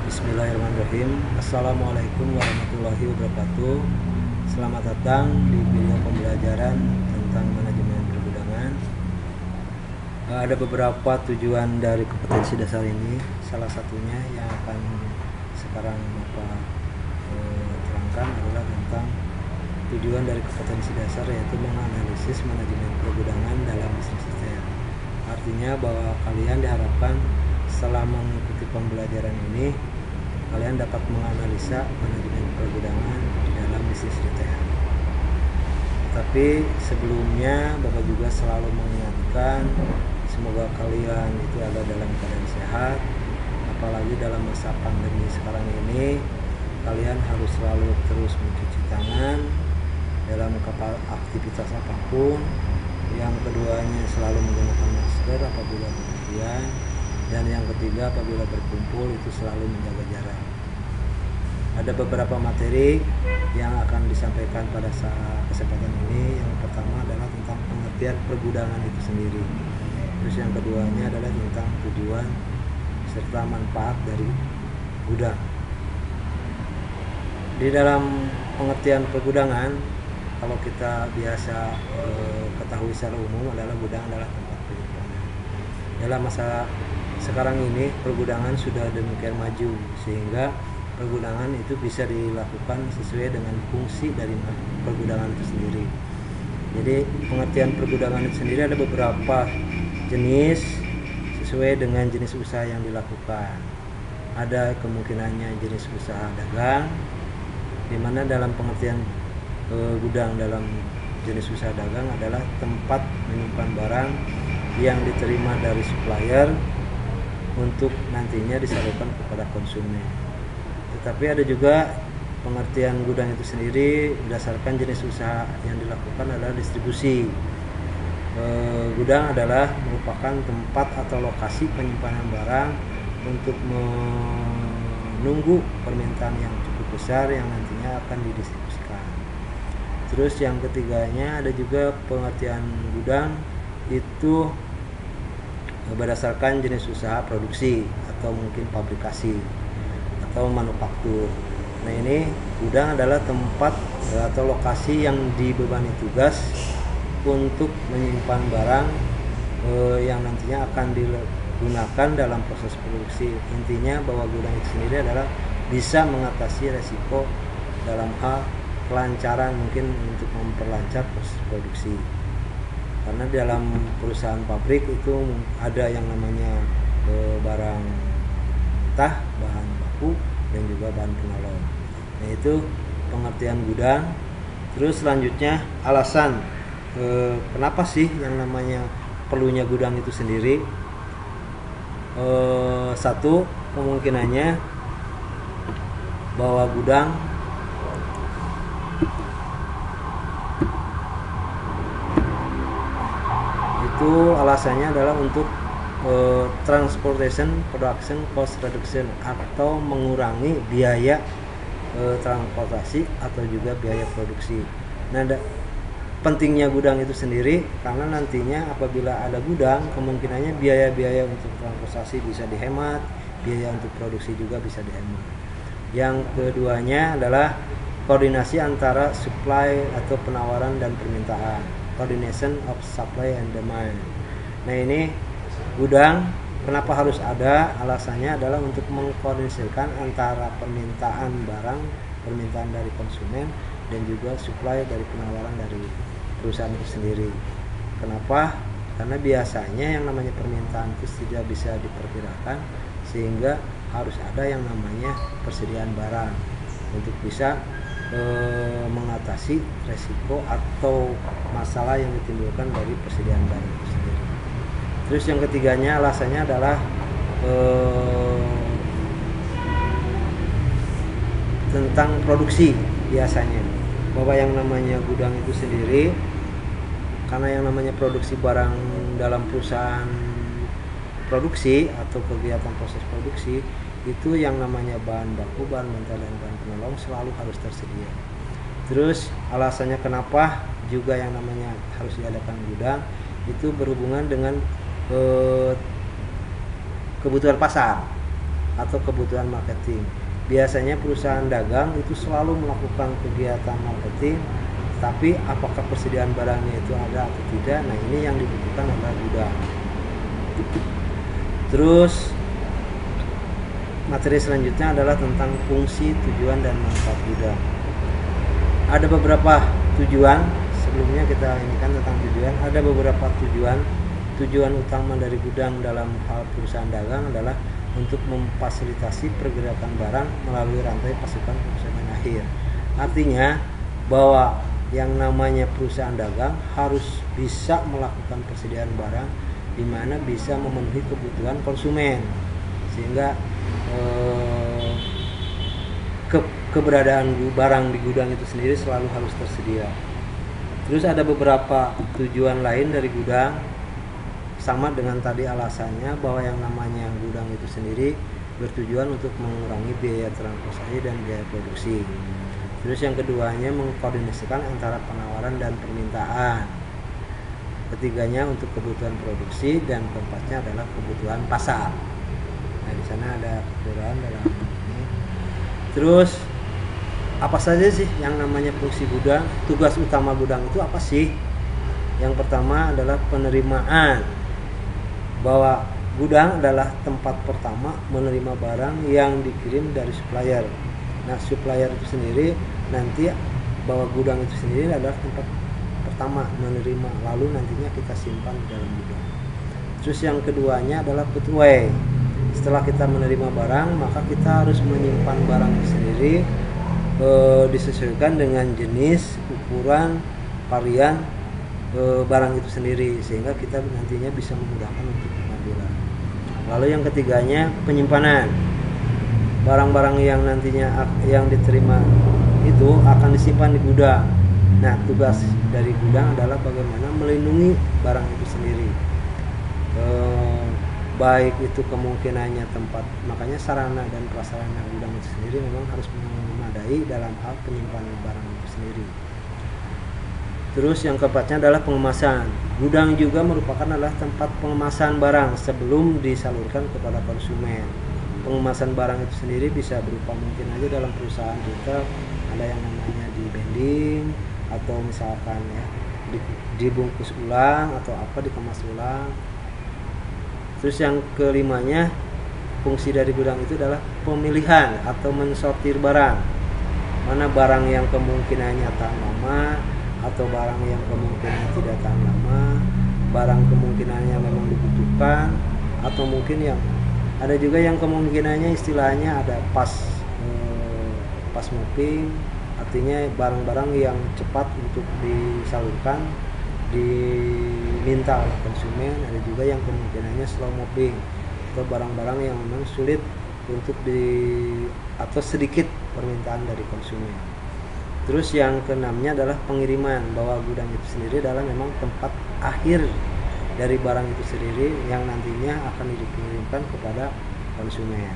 Bismillahirrahmanirrahim. Assalamualaikum warahmatullahi wabarakatuh. Selamat datang di video pembelajaran tentang manajemen pergudangan. Ada beberapa tujuan dari kompetensi dasar ini. Salah satunya yang akan sekarang Bapak terangkan adalah tentang tujuan dari kompetensi dasar, yaitu menganalisis manajemen pergudangan dalam bisnis sistem. Artinya bahwa kalian diharapkan setelah mengikuti pembelajaran ini, kalian dapat menganalisa manajemen pergudangan di dalam bisnis retail. Tapi sebelumnya Bapak juga selalu mengingatkan, semoga kalian itu ada dalam keadaan sehat. Apalagi dalam masa pandemi sekarang ini, kalian harus selalu terus mencuci tangan dalam aktivitas apapun. Yang keduanya selalu menggunakan masker apabila bepergian, dan yang ketiga apabila berkumpul itu selalu menjaga jarak. Ada beberapa materi yang akan disampaikan pada saat kesempatan ini. Yang pertama adalah tentang pengertian pergudangan itu sendiri. Terus yang keduanya adalah tentang tujuan serta manfaat dari gudang. Di dalam pengertian pergudangan, kalau kita biasa ketahui secara umum adalah gudang adalah tempat penyimpanan. Dalam masa sekarang ini pergudangan sudah demikian maju sehingga pergudangan itu bisa dilakukan sesuai dengan fungsi dari pergudangan itu sendiri. Jadi pengertian pergudangan itu sendiri ada beberapa jenis sesuai dengan jenis usaha yang dilakukan. Ada kemungkinannya jenis usaha dagang, di mana dalam pengertian gudang dalam jenis usaha dagang adalah tempat menyimpan barang yang diterima dari supplier untuk nantinya disalurkan kepada konsumen. Tetapi ada juga pengertian gudang itu sendiri berdasarkan jenis usaha yang dilakukan adalah distribusi. Gudang adalah merupakan tempat atau lokasi penyimpanan barang untuk menunggu permintaan yang cukup besar yang nantinya akan didistribusikan. Terus yang ketiganya ada juga pengertian gudang itu berdasarkan jenis usaha produksi atau mungkin pabrikasi atau manufaktur. Nah, ini gudang adalah tempat atau lokasi yang dibebani tugas untuk menyimpan barang yang nantinya akan digunakan dalam proses produksi. Intinya bahwa gudang itu sendiri adalah bisa mengatasi resiko dalam hal kelancaran, mungkin untuk memperlancar proses produksi. Karena dalam perusahaan pabrik itu ada yang namanya barang mentah, bahan baku, dan juga bahan penolong. Nah, itu pengertian gudang. Terus selanjutnya alasan kenapa sih yang namanya perlunya gudang itu sendiri. Satu, kemungkinannya bahwa gudang itu alasannya adalah untuk transportation production cost reduction, atau mengurangi biaya transportasi atau juga biaya produksi. Nah, pentingnya gudang itu sendiri karena nantinya apabila ada gudang, kemungkinannya biaya-biaya untuk transportasi bisa dihemat, biaya untuk produksi juga bisa dihemat. Yang keduanya adalah koordinasi antara supply atau penawaran dan permintaan, coordination of supply and demand. Nah, ini gudang kenapa harus ada? Alasannya adalah untuk mengkoordinasikan antara permintaan barang, permintaan dari konsumen, dan juga supply dari penawaran dari perusahaan itu sendiri. Kenapa? Karena biasanya yang namanya permintaan itu tidak bisa diperkirakan, sehingga harus ada yang namanya persediaan barang untuk bisa mengatasi resiko atau masalah yang ditimbulkan dari persediaan barang itu sendiri. Terus yang ketiganya alasannya adalah tentang produksi. Biasanya bahwa yang namanya gudang itu sendiri, karena yang namanya produksi barang dalam perusahaan produksi atau kegiatan proses produksi itu yang namanya bahan baku, bahan mentah, dan bahan penolong selalu harus tersedia. Terus alasannya kenapa juga yang namanya harus diadakan gudang itu berhubungan dengan kebutuhan pasar. atau kebutuhan marketing. Biasanya perusahaan dagang itu selalu melakukan kegiatan marketing, tapi apakah persediaan barangnya itu ada atau tidak? Nah, ini yang dibutuhkan adalah gudang. Terus materi selanjutnya adalah tentang fungsi, tujuan, dan manfaat gudang. Ada beberapa tujuan. Sebelumnya kita ini kan tentang tujuan. Ada beberapa tujuan. Tujuan utama dari gudang dalam hal perusahaan dagang adalah untuk memfasilitasi pergerakan barang melalui rantai pasokan konsumen akhir. Artinya bahwa yang namanya perusahaan dagang harus bisa melakukan persediaan barang di mana bisa memenuhi kebutuhan konsumen, sehingga keberadaan barang di gudang itu sendiri selalu harus tersedia. Terus ada beberapa tujuan lain dari gudang, sama dengan tadi alasannya bahwa yang namanya gudang itu sendiri bertujuan untuk mengurangi biaya transportasi dan biaya produksi. Terus yang keduanya mengkoordinasikan antara penawaran dan permintaan. Ketiganya untuk kebutuhan produksi, dan keempatnya adalah kebutuhan pasar. Nah, di sana ada kebetulan dalam ini. Terus apa saja sih yang namanya fungsi gudang? Tugas utama gudang itu apa sih? Yang pertama adalah penerimaan, bahwa gudang adalah tempat pertama menerima barang yang dikirim dari supplier. Nah, supplier itu sendiri nanti bahwa gudang itu sendiri adalah tempat pertama menerima, lalu nantinya kita simpan di dalam gudang. Terus yang keduanya adalah put away. Setelah kita menerima barang, maka kita harus menyimpan barang itu sendiri disesuaikan dengan jenis, ukuran, varian barang itu sendiri, sehingga kita nantinya bisa memudahkan untuk pengambilan. Lalu yang ketiganya penyimpanan. Barang-barang yang nantinya yang diterima itu akan disimpan di gudang. Nah, tugas dari gudang adalah bagaimana melindungi barang itu sendiri, baik itu kemungkinannya tempat, makanya sarana dan prasarana gudang itu sendiri memang harus memadai dalam hal penyimpanan barang itu sendiri. Terus yang keempatnya adalah pengemasan. Gudang juga merupakan adalah tempat pengemasan barang sebelum disalurkan kepada konsumen. Pengemasan barang itu sendiri bisa berupa mungkin aja dalam perusahaan kita ada yang namanya di bending, atau misalkan ya dibungkus ulang atau apa, dikemas ulang. Terus yang kelimanya, fungsi dari gudang itu adalah pemilihan atau mensortir barang. Mana barang yang kemungkinannya tahan lama, atau barang yang kemungkinan tidak tahan lama, barang kemungkinannya memang dibutuhkan, atau mungkin yang ada juga yang kemungkinannya istilahnya ada pas moving, artinya barang-barang yang cepat untuk disalurkan, diminta oleh konsumen. Ada juga yang kemungkinannya slow moving, atau barang-barang yang memang sulit untuk atau sedikit permintaan dari konsumen. Terus yang keenamnya adalah pengiriman, bahwa gudang itu sendiri adalah memang tempat akhir dari barang itu sendiri yang nantinya akan dikirimkan kepada konsumen.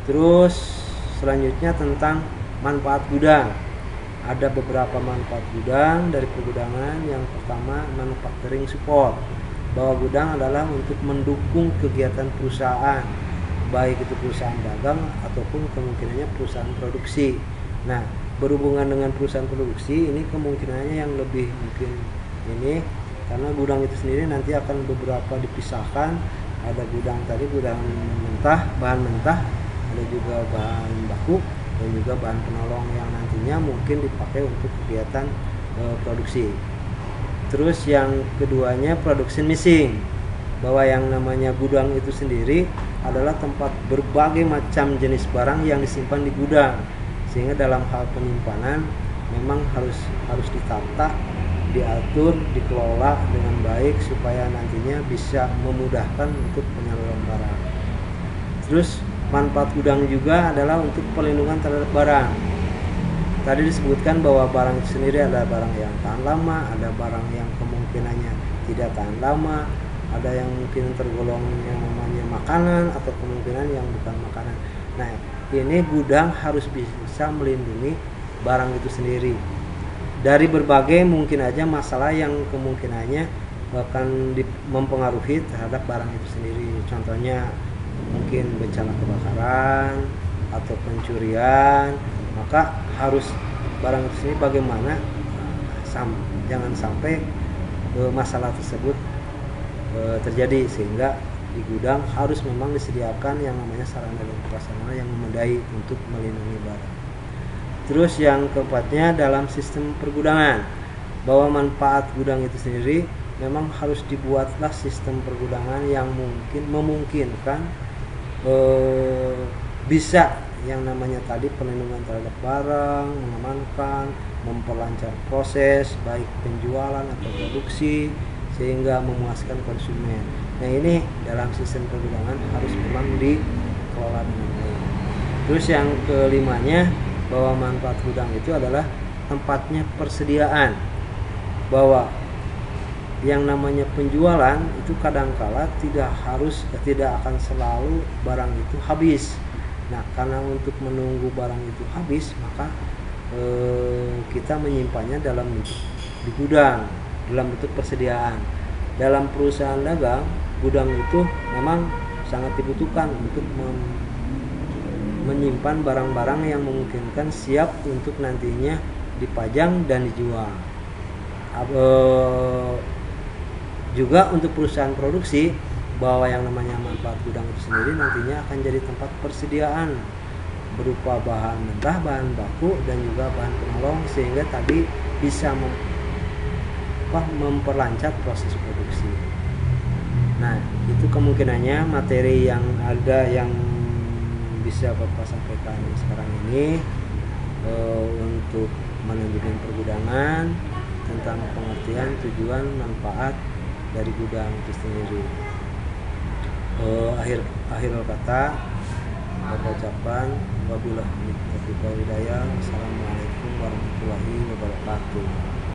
Terus selanjutnya tentang manfaat gudang. Ada beberapa manfaat gudang dari pergudangan. Yang pertama, manufacturing support, bahwa gudang adalah untuk mendukung kegiatan perusahaan, baik itu perusahaan dagang ataupun kemungkinannya perusahaan produksi. Nah, berhubungan dengan perusahaan produksi ini kemungkinannya yang lebih mungkin ini, karena gudang itu sendiri nanti akan beberapa dipisahkan. Ada gudang tadi, gudang mentah, bahan mentah, ada juga bahan baku, dan juga bahan penolong yang nantinya mungkin dipakai untuk kegiatan produksi. Terus yang keduanya production missing, bahwa yang namanya gudang itu sendiri adalah tempat berbagai macam jenis barang yang disimpan di gudang, sehingga dalam hal penyimpanan memang harus ditata, diatur, dikelola dengan baik supaya nantinya bisa memudahkan untuk penyaluran barang. Terus manfaat gudang juga adalah untuk perlindungan terhadap barang. Tadi disebutkan bahwa barang itu sendiri ada barang yang tahan lama, ada barang yang kemungkinannya tidak tahan lama, ada yang mungkin tergolong yang namanya makanan atau kemungkinan yang bukan makanan. Nah, ini gudang harus bisa melindungi barang itu sendiri dari berbagai mungkin aja masalah yang kemungkinannya bahkan mempengaruhi terhadap barang itu sendiri. Contohnya mungkin bencana kebakaran atau pencurian, maka harus barang itu sendiri bagaimana jangan sampai masalah tersebut terjadi, sehingga di gudang harus memang disediakan yang namanya sarana dan prasarana yang memadai untuk melindungi barang. Terus yang keempatnya, dalam sistem pergudangan, bahwa manfaat gudang itu sendiri memang harus dibuatlah sistem pergudangan yang memungkinkan bisa yang namanya tadi perlindungan terhadap barang, mengamankan, memperlancar proses baik penjualan atau produksi sehingga memuaskan konsumen. Nah, ini dalam sistem pergudangan harus memang dikelola dengan baik. Terus yang kelimanya, bahwa manfaat gudang itu adalah tempatnya persediaan, bahwa yang namanya penjualan itu kadangkala tidak akan selalu barang itu habis. Nah, karena untuk menunggu barang itu habis, maka kita menyimpannya dalam bentuk di gudang, dalam bentuk persediaan. Dalam perusahaan dagang, gudang itu memang sangat dibutuhkan untuk menyimpan barang-barang yang memungkinkan siap untuk nantinya dipajang dan dijual. Juga untuk perusahaan produksi, bahwa yang namanya manfaat gudang itu sendiri nantinya akan jadi tempat persediaan berupa bahan mentah, bahan baku, dan juga bahan penolong, sehingga tadi bisa memperlancar proses produksi. Nah, itu kemungkinannya materi yang ada yang bisa Bapak sampaikan sekarang ini untuk manajemen pergudangan, tentang pengertian, tujuan, manfaat dari gudang itu sendiri. Akhir kata, Bapak ucapan wabillahi taufiq wal hidayah. Assalamualaikum warahmatullahi wabarakatuh.